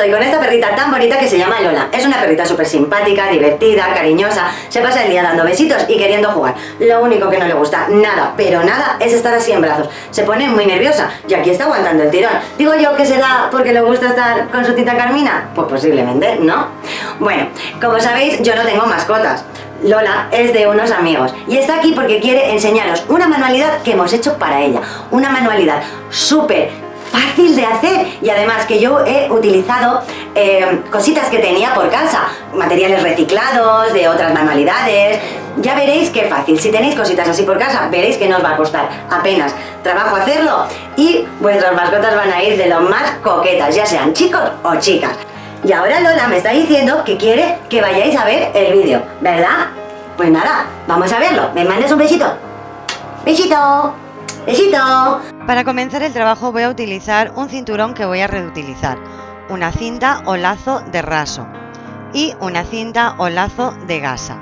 estoy con esta perrita tan bonita que se llama Lola. Es una perrita súper simpática, divertida, cariñosa, se pasa el día dando besitos y queriendo jugar. Lo único que no le gusta, nada, pero nada, es estar así en brazos. Se pone muy nerviosa y aquí está aguantando el tirón. Digo yo que será porque le gusta estar con su tita Carmina. Pues posiblemente, ¿no? Bueno, como sabéis, yo no tengo mascotas. Lola es de unos amigos y está aquí porque quiere enseñaros una manualidad que hemos hecho para ella. Una manualidad súper fácil de hacer y además que yo he utilizado cositas que tenía por casa, materiales reciclados de otras manualidades. Ya veréis qué fácil. Si tenéis cositas así por casa, veréis que no os va a costar apenas trabajo hacerlo y vuestras mascotas van a ir de lo más coquetas, ya sean chicos o chicas. Y ahora Lola me está diciendo que quiere que vayáis a ver el vídeo, ¿verdad? Pues nada, vamos a verlo. ¿Me mandas un besito? ¡Besito! ¡Besito! Para comenzar el trabajo voy a utilizar un cinturón que voy a reutilizar, una cinta o lazo de raso y una cinta o lazo de gasa.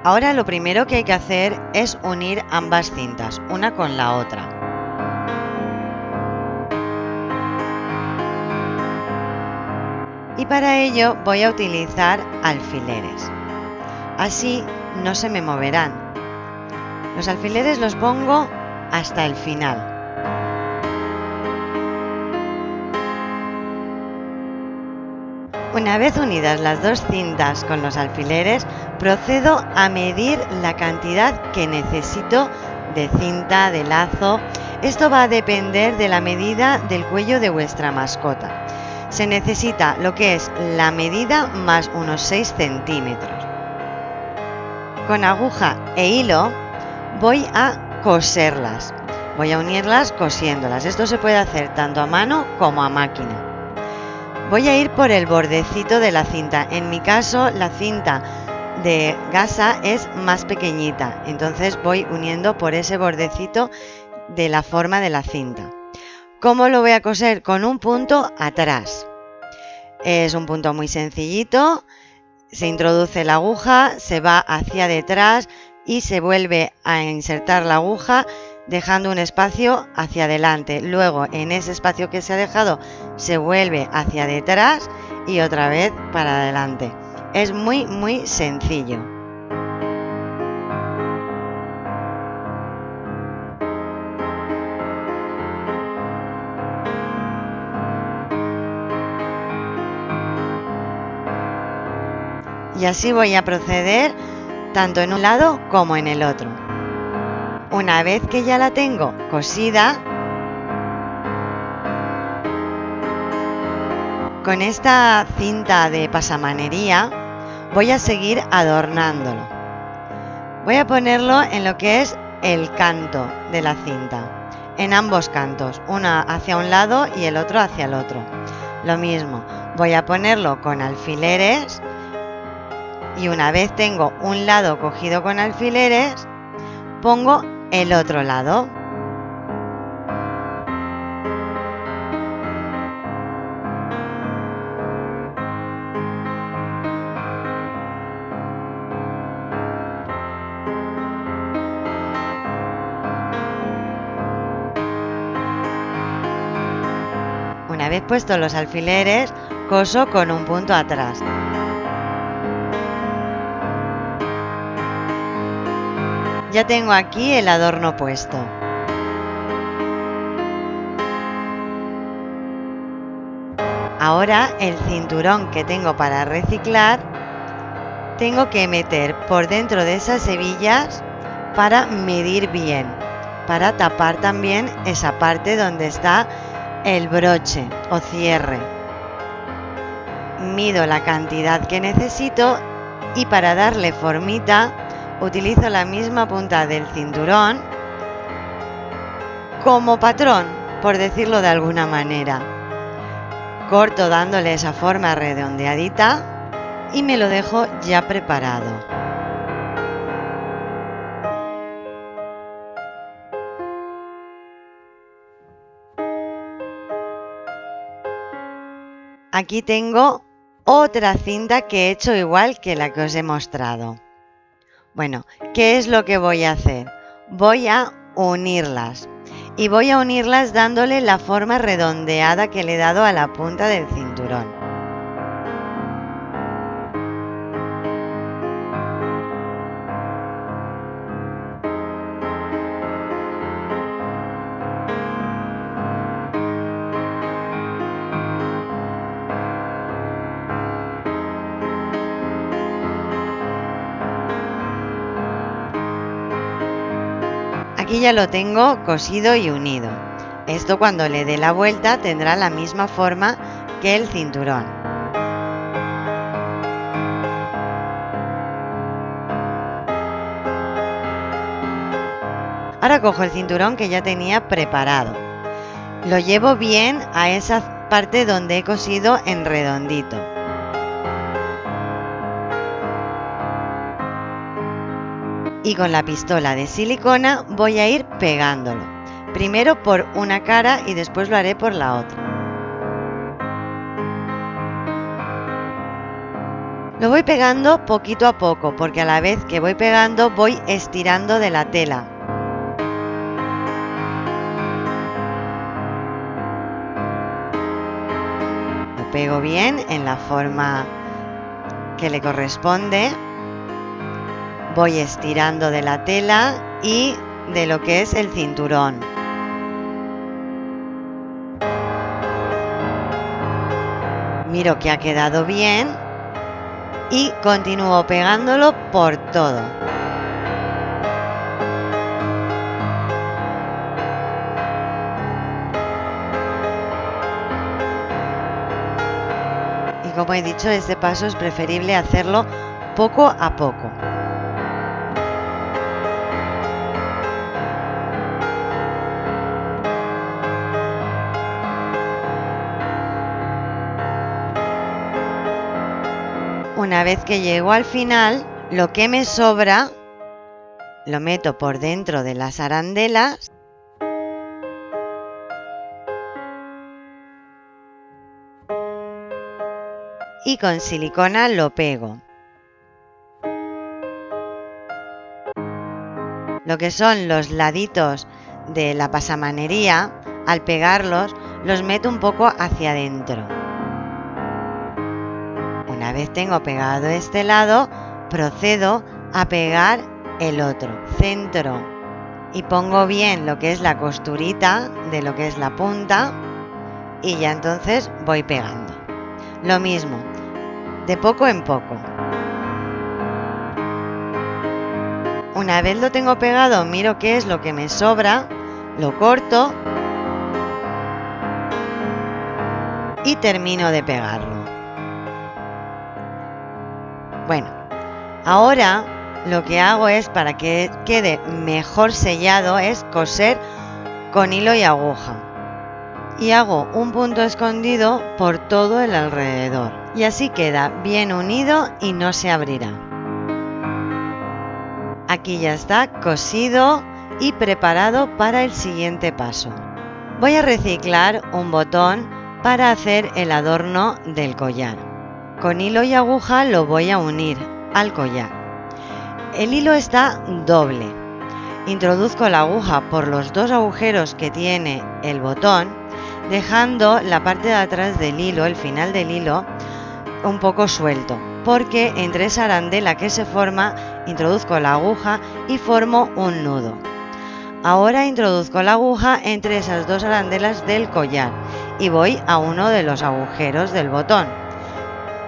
Ahora lo primero que hay que hacer es unir ambas cintas, una con la otra. Y para ello voy a utilizar alfileres. Así no se me moverán. Los alfileres los pongo hasta el final. Una vez unidas las dos cintas con los alfileres, procedo a medir la cantidad que necesito de cinta, de lazo. Esto va a depender de la medida del cuello de vuestra mascota. Se necesita lo que es la medida más unos 6 centímetros. Con aguja e hilo voy a coserlas. Voy a unirlas cosiéndolas. Esto se puede hacer tanto a mano como a máquina. Voy a ir por el bordecito de la cinta. En mi caso, la cinta de gasa es más pequeñita. Entonces voy uniendo por ese bordecito de la forma de la cinta. ¿Cómo lo voy a coser? Con un punto atrás. Es un punto muy sencillito. Se introduce la aguja, se va hacia detrás y se vuelve a insertar la aguja dejando un espacio hacia adelante. Luego en ese espacio que se ha dejado se vuelve hacia detrás y otra vez para adelante. Es muy sencillo. Y así voy a proceder tanto en un lado como en el otro. Una vez que ya la tengo cosida, con esta cinta de pasamanería voy a seguir adornándolo. Voy a ponerlo en lo que es el canto de la cinta, en ambos cantos, una hacia un lado y el otro hacia el otro. Lo mismo, voy a ponerlo con alfileres. Y una vez tengo un lado cogido con alfileres, pongo el otro lado. Una vez puestos los alfileres, coso con un punto atrás. Ya tengo aquí el adorno puesto. Ahora el cinturón que tengo para reciclar, tengo que meter por dentro de esas hebillas para medir bien, para tapar también esa parte donde está el broche o cierre. Mido la cantidad que necesito y para darle formita utilizo la misma punta del cinturón como patrón, por decirlo de alguna manera. Corto dándole esa forma redondeadita y me lo dejo ya preparado. Aquí tengo otra cinta que he hecho igual que la que os he mostrado. Bueno, ¿qué es lo que voy a hacer? Voy a unirlas y voy a unirlas dándole la forma redondeada que le he dado a la punta del cinturón. cinturón. Aquí ya lo tengo cosido y unido. Esto cuando le dé la vuelta tendrá la misma forma que el cinturón. Ahora cojo el cinturón que ya tenía preparado. Lo llevo bien a esa parte donde he cosido en redondito. Y con la pistola de silicona voy a ir pegándolo. Primero por una cara y después lo haré por la otra. Lo voy pegando poquito a poco porque a la vez que voy pegando voy estirando de la tela. Lo pego bien en la forma que le corresponde. Voy estirando de la tela y de lo que es el cinturón. Miro que ha quedado bien y continúo pegándolo por todo. Y como he dicho, este paso es preferible hacerlo poco a poco. Una vez que llego al final, lo que me sobra lo meto por dentro de las arandelas y con silicona lo pego. Lo que son los laditos de la pasamanería, al pegarlos, los meto un poco hacia adentro. Una vez tengo pegado este lado, procedo a pegar el otro. Centro y pongo bien lo que es la costurita de lo que es la punta y ya entonces voy pegando. Lo mismo, de poco en poco. Una vez lo tengo pegado, miro qué es lo que me sobra, lo corto y termino de pegarlo. Bueno, ahora lo que hago es, para que quede mejor sellado, es coser con hilo y aguja. Y hago un punto escondido por todo el alrededor. Y así queda bien unido y no se abrirá. Aquí ya está cosido y preparado para el siguiente paso. Voy a reciclar un botón para hacer el adorno del collar. Con hilo y aguja lo voy a unir al collar. El hilo está doble. Introduzco la aguja por los dos agujeros que tiene el botón, dejando la parte de atrás del hilo, el final del hilo, un poco suelto, porque entre esa arandela que se forma, introduzco la aguja y formo un nudo. Ahora introduzco la aguja entre esas dos arandelas del collar y voy a uno de los agujeros del botón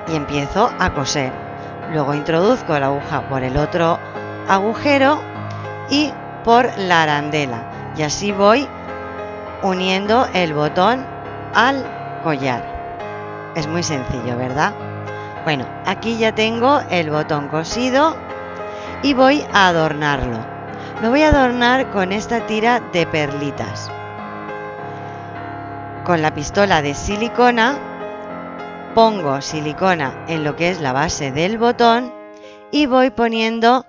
y empiezo a coser. Luego introduzco la aguja por el otro agujero y por la arandela y así voy uniendo el botón al collar. Es muy sencillo, ¿verdad? Bueno, aquí ya tengo el botón cosido y voy a adornarlo. Lo voy a adornar con esta tira de perlitas. Con la pistola de silicona pongo silicona en lo que es la base del botón y voy poniendo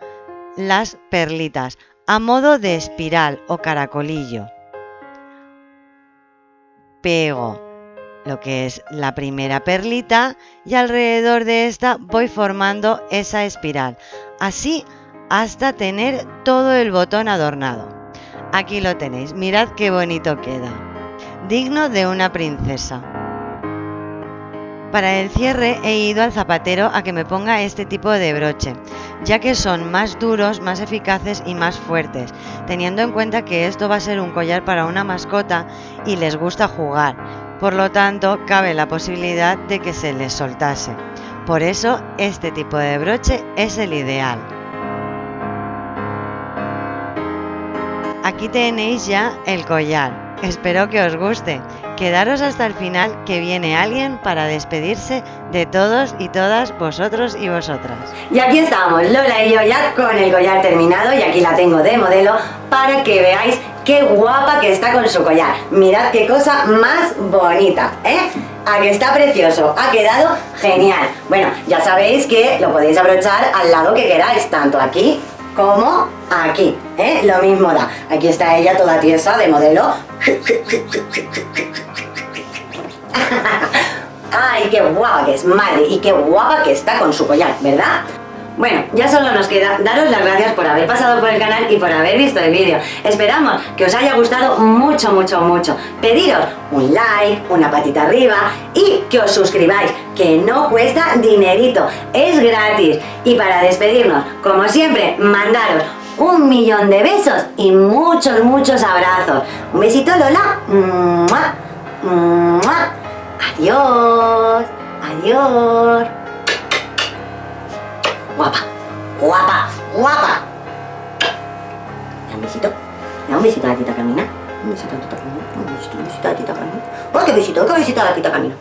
las perlitas a modo de espiral o caracolillo. Pego lo que es la primera perlita y alrededor de esta voy formando esa espiral, así hasta tener todo el botón adornado. Aquí lo tenéis, mirad qué bonito queda, digno de una princesa. Para el cierre he ido al zapatero a que me ponga este tipo de broche, ya que son más duros, más eficaces y más fuertes, teniendo en cuenta que esto va a ser un collar para una mascota y les gusta jugar, por lo tanto cabe la posibilidad de que se les soltase. Por eso este tipo de broche es el ideal. Aquí tenéis ya el collar, espero que os guste. Quedaros hasta el final que viene alguien para despedirse de todos y todas vosotros y vosotras. Y aquí estamos, Lola y yo ya con el collar terminado y aquí la tengo de modelo para que veáis qué guapa que está con su collar. Mirad qué cosa más bonita, ¿eh? ¿A que está precioso? Ha quedado genial. Bueno, ya sabéis que lo podéis abrochar al lado que queráis, tanto aquí como aquí, ¿eh? Lo mismo da. Aquí está ella toda tiesa de modelo. ¡Ay, qué guapa que es, madre! Y qué guapa que está con su collar, ¿verdad? Bueno, ya solo nos queda daros las gracias por haber pasado por el canal y por haber visto el vídeo. Esperamos que os haya gustado mucho, mucho, mucho. Pediros un like, una patita arriba y que os suscribáis, que no cuesta dinerito, es gratis. Y para despedirnos, como siempre, mandaros 1.000.000 de besos y muchos, muchos abrazos. Un besito, Lola. ¡Mua! ¡Mua! Adiós. Adiós. Guapa, guapa, guapa. Da un besito. Da un besito a la tita Carmina. Un besito a la tita Carmina. Un besito a la tita Carmina. ¡Oh, qué besito a la tita Carmina!